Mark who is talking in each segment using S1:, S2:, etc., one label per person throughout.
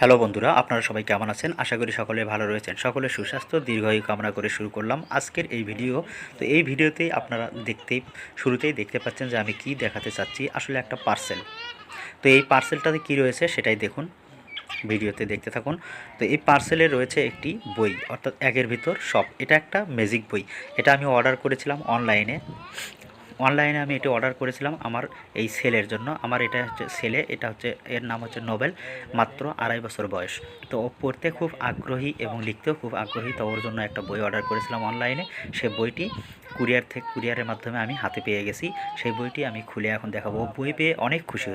S1: Hello বন্ধুরা, আপনারা সবাই কেমন আছেন? আশা করি সকলে ভালো রয়েছেন। সকলের সুস্বাস্থ্য দীর্ঘায়ু কামনা করে শুরু করলাম আজকের এই ভিডিও। তো এই ভিডিওতেই আপনারা শুরুতেই দেখতে পাচ্ছেন যে আমি কি দেখাতে চাচ্ছি, আসলে একটা পার্সেল। তো এই পার্সেলটাতে কি রয়েছে সেটাই দেখুন, ভিডিওতে দেখতে থাকুন। তো এই পার্সেলে রয়েছে একটি বই, অর্থাৎ একের ভিতর সব। এটা একটা ম্যাজিক বই। এটা আমি অর্ডার করেছিলাম অনলাইনে আমি এটি অর্ডার করেছিলাম আমার এই ছেলের জন্য। আমার এটা হচ্ছে ছেলে, এটা হচ্ছে এর নাম হচ্ছে নোবেল, মাত্র 2.5 বছর বয়স। তো ও পড়তে খুব আগ্রহী এবং লিখতেও খুব আগ্রহী। তো ওর জন্য একটা বই অর্ডার করেছিলাম অনলাইনে। সে বইটি কুরিয়ারের মাধ্যমে আমি হাতে পেয়ে গেছি। সেই বইটি আমি খুলে এখন দেখাবো। বই পেয়ে অনেক খুশি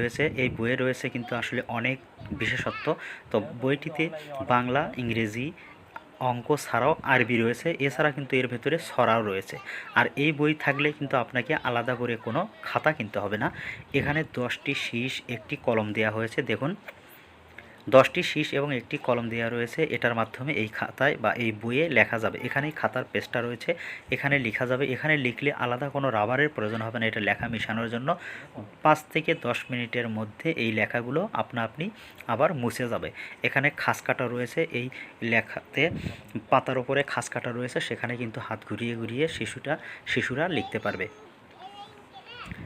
S1: হয়েছে। এই বইয়ে রয়েছে কিন্তু আসলে অনেক বিশেষত্ব। তো বইটিতে বাংলা, ইংরেজি, অঙ্ক ছাড়াও আরবি রয়েছে। এছাড়া কিন্তু এর ভেতরে ছড়াও রয়েছে। আর এই বই থাকলে কিন্তু আপনাকে আলাদা করে কোনো খাতা কিনতে হবে না। এখানে 10টি শীষ, একটি কলম দেওয়া হয়েছে। দেখুন, 10টি শীষ এবং একটি কলম দেওয়া রয়েছে। এটার মাধ্যমে এই খাতায় বা এই বইয়ে লেখা যাবে। এখানেই খাতার পেজটা রয়েছে, এখানে লেখা যাবে। এখানে লিখলে আলাদা কোনো রাবারের প্রয়োজন হবে না এটা লেখা মেশানোর জন্য। 5 থেকে 10 মিনিটের মধ্যে এই লেখাগুলো আপনা আপনি আবার মুছে যাবে। এখানে খাস কাটা রয়েছে, এই লেখাতে পাতার ওপরে খাস কাটা রয়েছে, সেখানে কিন্তু হাত ঘুরিয়ে ঘুরিয়ে শিশুরা লিখতে পারবে।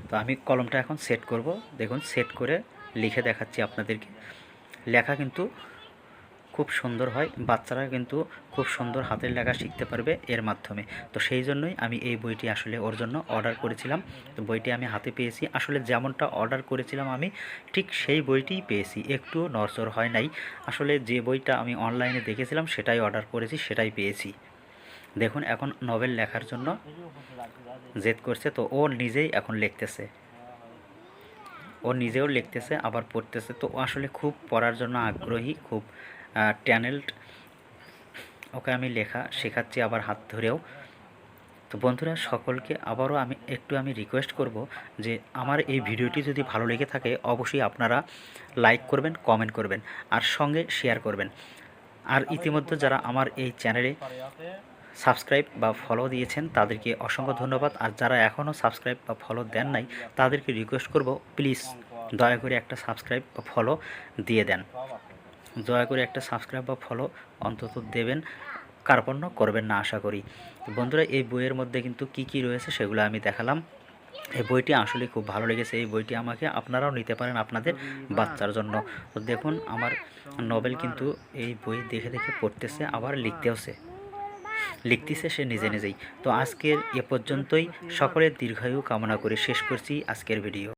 S1: তো আমি কলমটা এখন সেট করব। দেখুন, সেট করে লিখে দেখাচ্ছি আপনাদেরকে। লেখা কিন্তু খুব সুন্দর হয়, বাচ্চারা কিন্তু খুব সুন্দর হাতের লেখা শিখতে পারবে এর মাধ্যমে। তো সেই জন্যই আমি এই বইটি আসলে ওর জন্য অর্ডার করেছিলাম। তো বইটি আমি হাতে পেয়েছি, আসলে যেমনটা অর্ডার করেছিলাম আমি ঠিক সেই বইটিই পেয়েছি, একটুও নড়চড় হয় নাই। আসলে যে বইটা আমি অনলাইনে দেখেছিলাম সেটাই অর্ডার করেছি, সেটাই পেয়েছি। দেখুন, এখন নভেল লেখার জন্য জেদ করছে। তো ও নিজেই এখন নিজেও লিখতেছে আবার পড়তেছে। তো ও আসলে খুব পড়ার জন্য আগ্রহী, খুব ট্যালেন্ট। ওকে আমি লেখা শেখাচ্ছি আবার হাত ধরেও। তো বন্ধুরা, সকলকে আবারও আমি রিকোয়েস্ট করব যে আমার এই ভিডিওটি যদি ভালো লেগে থাকে অবশ্যই আপনারা লাইক করবেন, কমেন্ট করবেন আর সঙ্গে শেয়ার করবেন। আর ইতিমধ্যে যারা আমার এই চ্যানেলে সাবস্ক্রাইব বা ফলো দিয়েছেন তাদেরকে অসংখ্য ধন্যবাদ। আর যারা এখনও সাবস্ক্রাইব বা ফলো দেন নাই তাদেরকে রিকোয়েস্ট করব, প্লিজ দয়া করে একটা সাবস্ক্রাইব বা ফলো দিয়ে দেন। দয়া করে একটা সাবস্ক্রাইব বা ফলো অন্তত দেবেন, কার্পণ্য করবেন না আশা করি। বন্ধুরা, এই বইয়ের মধ্যে কিন্তু কি রয়েছে সেগুলো আমি দেখালাম। এই বইটি আসলে খুব ভালো লেগেছে। এই বইটি আপনারাও নিতে পারেন আপনাদের বাচ্চার জন্য। তো দেখুন, আমার নোবেল কিন্তু এই বই দেখে দেখে পড়তেছে, আবার লিখতেছে সে নিজেই। তো আজকের এ পর্যন্তই। সকলের দীর্ঘায়ু কামনা করে শেষ করছি আজকের ভিডিও।